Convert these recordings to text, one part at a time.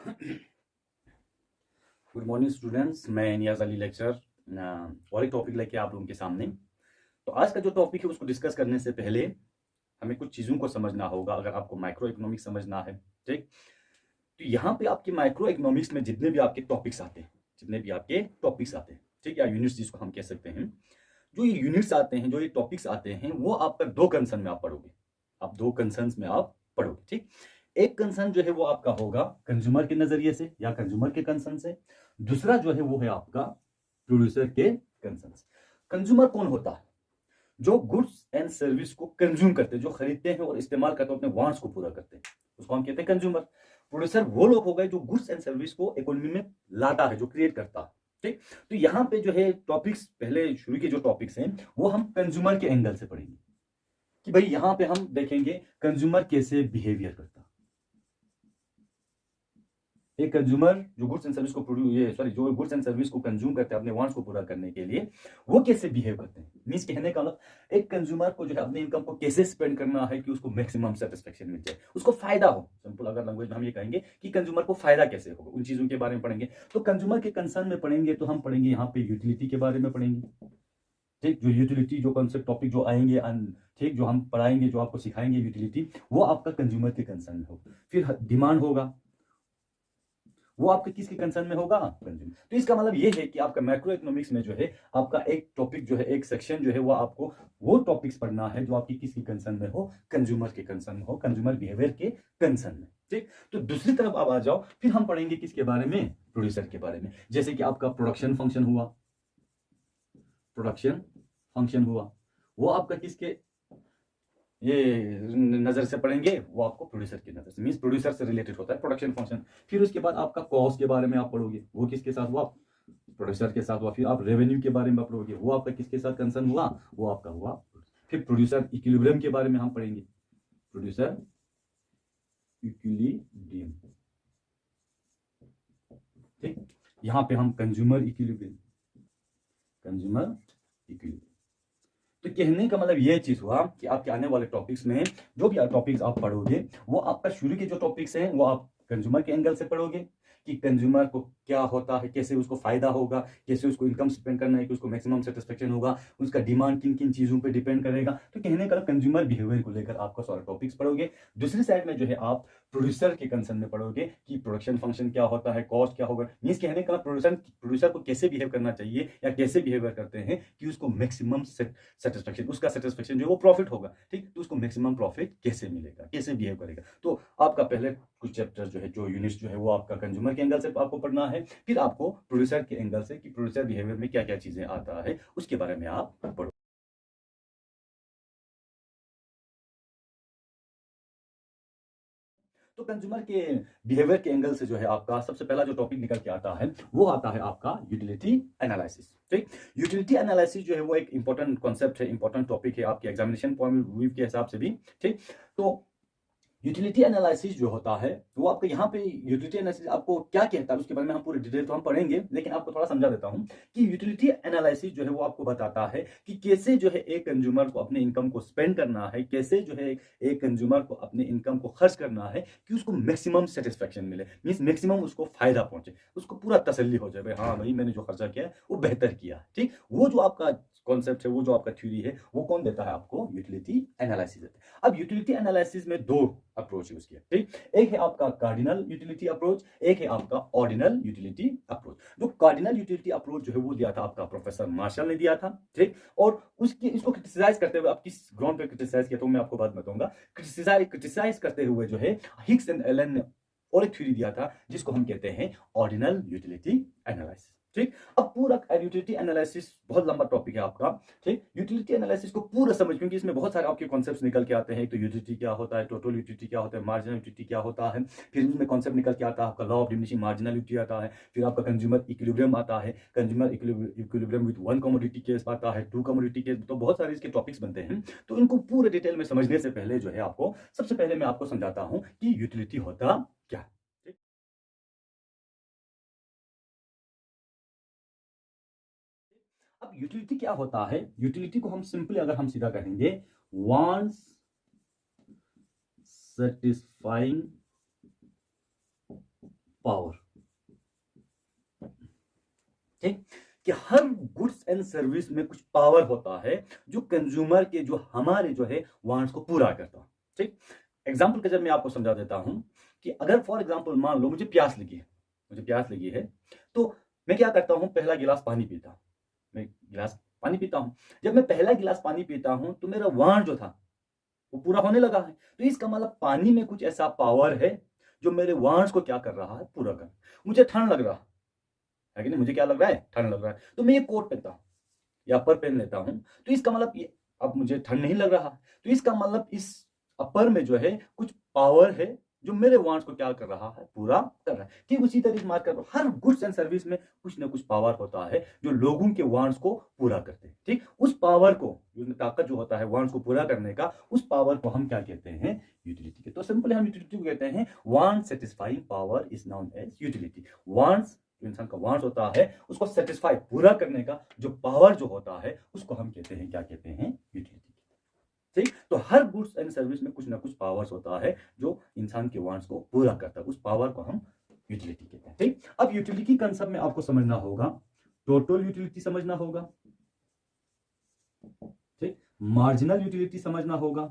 Good morning students, मैं नियाज Ali lecture और एक टॉपिक लेके आप लोगों के सामने। तो आज का जो टॉपिक है उसको डिस्कस करने से पहले हमें कुछ चीज़ों को समझना होगा। अगर आपको माइक्रो इकोनॉमिक्स समझना है, ठीक, तो यहाँ पे आपके माइक्रो इकोनॉमिक्स में जितने भी आपके टॉपिक्स आते हैं, ठीक, या यूनिट्स जिसको हम कह सकते हैं, जो ये यूनिट्स आते हैं, जो ये टॉपिक्स आते हैं, वो आपका दो कंसर्न में आप पढ़ोगे। आप दो कंसर्न्स में आप पढ़ोगे, ठीक। एक कंसर्न जो है वो आपका होगा कंज्यूमर के नजरिए से या कंज्यूमर के कंसर्न से। दूसरा जो है वो है आपका प्रोड्यूसर के कंसर्न से। कंज्यूमर कौन होता है? जो गुड्स एंड सर्विस को कंज्यूम करते हैं, जो खरीदते हैं और इस्तेमाल करते हैं, अपने वांट्स को पूरा करते हैं, उसको हम कहते हैं कंज्यूमर। प्रोड्यूसर वो लोग हो गए जो गुड्स एंड सर्विस को इकोनॉमी में लाता है, जो क्रिएट करता है, ठीक। तो यहाँ पे जो है टॉपिक्स, पहले शुरू के जो टॉपिक्स हैं वो हम कंज्यूमर के एंगल से पढ़ेंगे कि भाई यहाँ पे हम देखेंगे कंज्यूमर कैसे बिहेवियर करता है। एक कंज्यूमर जो गुड्स एंड सर्विस को जो गुड्स एंड सर्विस को कंज्यूम करते हैं अपने वांट्स को पूरा करने के लिए, वो कैसे बिहेव करते हैं। मींस कहने का मतलब एक कंज्यूमर को जो है अपने इनकम को कैसे स्पेंड करना है कि उसको मैक्सिमम सेटिस्फेक्शन मिल जाए, उसको फायदा हो। सिंपल अगर लैंग्वेज में हम ये कहेंगे कि कंज्यूमर को फायदा कैसे होगा, उन चीजों के बारे में पढ़ेंगे। तो कंज्यूमर के कंसर्न में पढ़ेंगे तो हम पढ़ेंगे यहाँ पे यूटिलिटी के बारे में पढ़ेंगे, ठीक। जो यूटिलिटी, जो कॉन्सेप्ट टॉपिक जो आएंगे, ठीक, जो हम पढ़ाएंगे, जो आपको सिखाएंगे यूटिलिटी, वो आपका कंज्यूमर के कंसर्न में होगा। फिर डिमांड होगा, वो आपके किसके कंसर्न में होगा? कंज्यूमर। तो इसका मतलब ये है कि आपका मैक्रो इकोनॉमिक्स में जो है आपका एक टॉपिक जो है, एक सेक्शन जो है, वो आपको वो टॉपिक्स पढ़ना है जो आपकी किसके कंसर्न में हो? कंज्यूमर के कंसर्न में हो, कंज्यूमर बिहेवियर के कंसर्न में, ठीक। तो दूसरी तरफ आप आ जाओ, फिर हम पढ़ेंगे किसके बारे में? प्रोड्यूसर के बारे में। जैसे कि आपका प्रोडक्शन फंक्शन हुआ, प्रोडक्शन फंक्शन हुआ, वो आपका किसके ये नजर से पढ़ेंगे? वो आपको प्रोड्यूसर की नजर से, मींस प्रोड्यूसर से रिलेटेड होता है प्रोडक्शन फंक्शन। फिर उसके बाद आपका कॉस्ट के बारे में आप पढ़ोगे, वो किसके साथ हुआ? प्रोड्यूसर के साथ हुआ। फिर आप रेवेन्यू के बारे में पढ़ोगे, वो आपका किसके साथ कंसर्न हुआ? वो आपका हुआ। फिर प्रोड्यूसर इक्विलिब्रियम के बारे में हम पढ़ेंगे, प्रोड्यूसर इक्विलिब्रियम, ठीक। यहां पे हम कंज्यूमर इक्विलिब्रियम, कंज्यूमर इक्विलिब्रियम। तो कहने का मतलब यह चीज हुआ कि आपके आने वाले टॉपिक्स में जो भी टॉपिक्स आप पढ़ोगे, वो आपका शुरू के जो टॉपिक्स हैं वो आप कंज्यूमर के एंगल से पढ़ोगे कि कंज्यूमर को क्या होता है, कैसे उसको फायदा होगा, कैसे उसको इनकम स्पेंड करना है कि उसको मैक्सिमम सेटिस्फेक्शन होगा, उसका डिमांड किन किन चीजों पे डिपेंड करेगा। तो कहने का कंज्यूमर बिहेवियर को लेकर आपका सारा टॉपिक्स पढ़ोगे। दूसरी साइड में जो है आप प्रोड्यूसर के कंसर्न में पढ़ोगे कि प्रोडक्शन फंक्शन क्या होता है, कॉस्ट क्या होगा। मींस कहने का प्रोड्यूसर को कैसे बिहेव करना चाहिए या कैसे बिहेवियर करते हैं कि उसको मैक्सिमम सेटिस्फेक्शन, उसका सेटिस्फेक्शन जो वो प्रॉफिट होगा, ठीक। तो उसको मैक्सिमम प्रॉफिट कैसे मिलेगा, कैसे बिहेव करेगा। तो आपका पहले कुछ चैप्टर जो है, जो यूनिट्स जो है, वो आपका कंज्यूमर के एंगल से आपको पढ़ना है। फिर आपको प्रोड्यूसर के एंगल से कि प्रोड्यूसर बिहेवियर में क्या क्या चीजें आता है उसके बारे में आप पढ़ो। तो कंज्यूमर के बिहेवियर के एंगल से जो है आपका सबसे पहला जो टॉपिक निकल के आता है वो आता है आपका यूटिलिटी एनालिसिस, ठीक। यूटिलिटी एनालिसिस जो है वो एक इंपॉर्टेंट कॉन्सेप्ट है, इंपॉर्टेंट टॉपिक है आपके एग्जामिनेशन पॉइंट ऑफ व्यू के हिसाब से भी, ठीक। तो यूटिलिटी एनालिसिस जो होता है वो आपको यहाँ पे, यूटिलिटी एनालिसिस आपको क्या कहता है उसके बारे में हम पूरे डिटेल तो हम पढ़ेंगे, लेकिन आपको थोड़ा समझा देता हूँ कि यूटिलिटी एनालिसिस जो है वो आपको बताता है कि कैसे जो है एक कंज्यूमर को अपने इनकम को स्पेंड करना है, कैसे जो है एक कंज्यूमर को अपने इनकम को खर्च करना है कि उसको मैक्सिमम सेटिस्फेक्शन मिले, मीन्स मैक्सिमम उसको फायदा पहुंचे, उसको पूरा तसल्ली हो जाए, हाँ भाई मैंने जो खर्चा किया है वो बेहतर किया, ठीक। वो जो आपका कॉन्सेप्ट है, वो जो आपका थ्योरी है, वो कौन देता है आपको? यूटिलिटी एनालिसिस देता है। अब यूटिलिटी एनालिसिस में दो अप्रोच यूज किया, ठीक। एक है आपका कार्डिनल यूटिलिटी अप्रोच, एक है आपका ऑर्डिनल यूटिलिटी अप्रोच। जो कार्डिनल यूटिलिटी अप्रोच जो है वो दिया था आपका प्रोफेसर मार्शल ने दिया था, ठीक। और उसके इसको क्रिटिसाइज करते हुए, आप किस ग्राउंड पे क्रिटिसाइज किया तो मैं आपको बात बताऊंगा। क्रिटिसाइज करते हुए जो है हिक्स एंड एलन ने और एक थ्योरी दिया था जिसको हम कहते हैं ऑर्डिनल यूटिलिटी एनालिसिस, ठीक। अब पूरा यूटिलिटी एनालिसिस बहुत लंबा टॉपिक है आपका, ठीक। यूटिलिटी एनालिसिस को पूरा समझ, क्योंकि इसमें बहुत सारे आपके कॉन्सेप्ट्स निकल के आते हैं। तो यूटिलिटी क्या होता है, टोटल यूटिलिटी क्या होता है, मार्जिनल यूटिलिटी क्या होता है, फिर उसमें कॉन्सेप्ट निकल के आता है आपका लॉ ऑफ डिमिनिशिंग मार्जिनलिटी आता है, फिर आपका कंज्यूमर इक्विलिब्रियम आता है, consumer equilibrium with one commodity case आता है, टू कमोडिटी केस। तो बहुत सारे इसके टॉपिक्स बनते हैं। तो इनको पूरे डिटेल में समझने से पहले जो है आपको, सबसे पहले मैं आपको समझाता हूं कि यूटिलिटी होता क्या है। अब यूटिलिटी क्या होता है? यूटिलिटी को हम सिंपली अगर हम सीधा कहेंगे, वांट्स सेटिस्फाइंग पावर। ठीक, कि हर गुड्स एंड सर्विस में कुछ पावर होता है जो कंज्यूमर के, जो हमारे जो है वांट्स को पूरा करता है। ठीक, एग्जाम्पल के जब मैं आपको समझा देता हूं कि अगर फॉर एग्जाम्पल मान लो मुझे प्यास लगी है तो मैं क्या करता हूं, पहला गिलास पानी पीता हूं। मैं गिलास पानी पीता हूं, जब मैं पहला गिलास पानी पीता हूं तो मेरा वांट जो था वो पूरा होने लगा है। तो इसका मतलब पानी में कुछ ऐसा पावर है जो मेरे वांट्स को क्या कर रहा है, पूरा कर। मुझे ठंड लग रहा है कि नहीं, मुझे क्या लग रहा है, ठंड लग रहा है, तो मैं ये कोट पहनता हूं या अपर पहन लेता हूं। तो इसका मतलब ये, अब मुझे ठंड नहीं लग रहा, तो इसका मतलब इस अपर में जो है कुछ पावर है जो मेरे वांट्स को क्या कर रहा है, पूरा कर रहा है। ठीक उसी तरीके से बात कर रहा हूं, हर गुड्स एंड सर्विस में कुछ ना कुछ पावर होता है जो लोगों के वांट्स को पूरा करते हैं। ठीक, उस पावर को, ताकत जो होता है वांट्स को पूरा करने का, उस पावर को हम क्या कहते हैं, यूटिलिटी के। तो सिंपली हम यूटिलिटी को कहते हैं want satisfying power is known as utility. Wants, जो इंसान का वांट्स होता है उसको सेटिस्फाई, पूरा करने का जो पावर जो होता है उसको हम कहते हैं, क्या कहते हैं, यूटिलिटी। ठीक, तो हर गुड्स एंड सर्विस में कुछ ना कुछ पावर्स होता है जो इंसान के वांट्स को पूरा करता है, उस पावर को हम यूटिलिटी कहते हैं। ठीक, अब यूटिलिटी कंसेप्ट में आपको समझना होगा, टोटल यूटिलिटी समझना होगा, ठीक, मार्जिनल यूटिलिटी समझना होगा,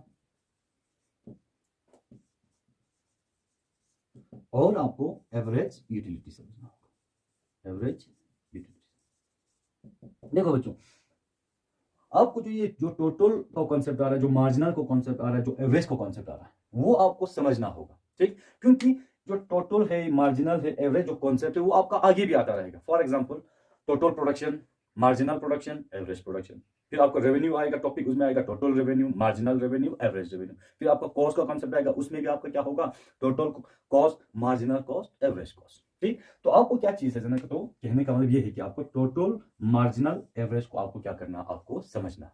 और आपको एवरेज यूटिलिटी समझना होगा, एवरेज यूटिलिटी। देखो बच्चों, आपको जो ये जो टोटल का कॉन्सेप्ट आ रहा है, जो मार्जिनल को कॉन्सेप्ट आ रहा है, जो एवरेज को कॉन्सेप्ट आ रहा है, वो आपको समझना होगा। ठीक, क्योंकि जो टोटल है, मार्जिनल है, एवरेज जो कॉन्सेप्ट है वो आपका आगे भी आता रहेगा। For example total production, marginal production, average production. फिर आपका रेवेन्यू आएगा टॉपिक, उसमें आएगा total revenue, marginal revenue, average revenue. फिर आपका कॉस्ट का कॉन्सेप्ट आएगा, उसमें भी आपका क्या होगा, total cost, marginal cost, average cost. ठीक, तो आपको क्या चीज है, तो कहने का मतलब ये है कि आपको टोटल, मार्जिनल, एवरेज को आपको क्या करना, आपको समझना।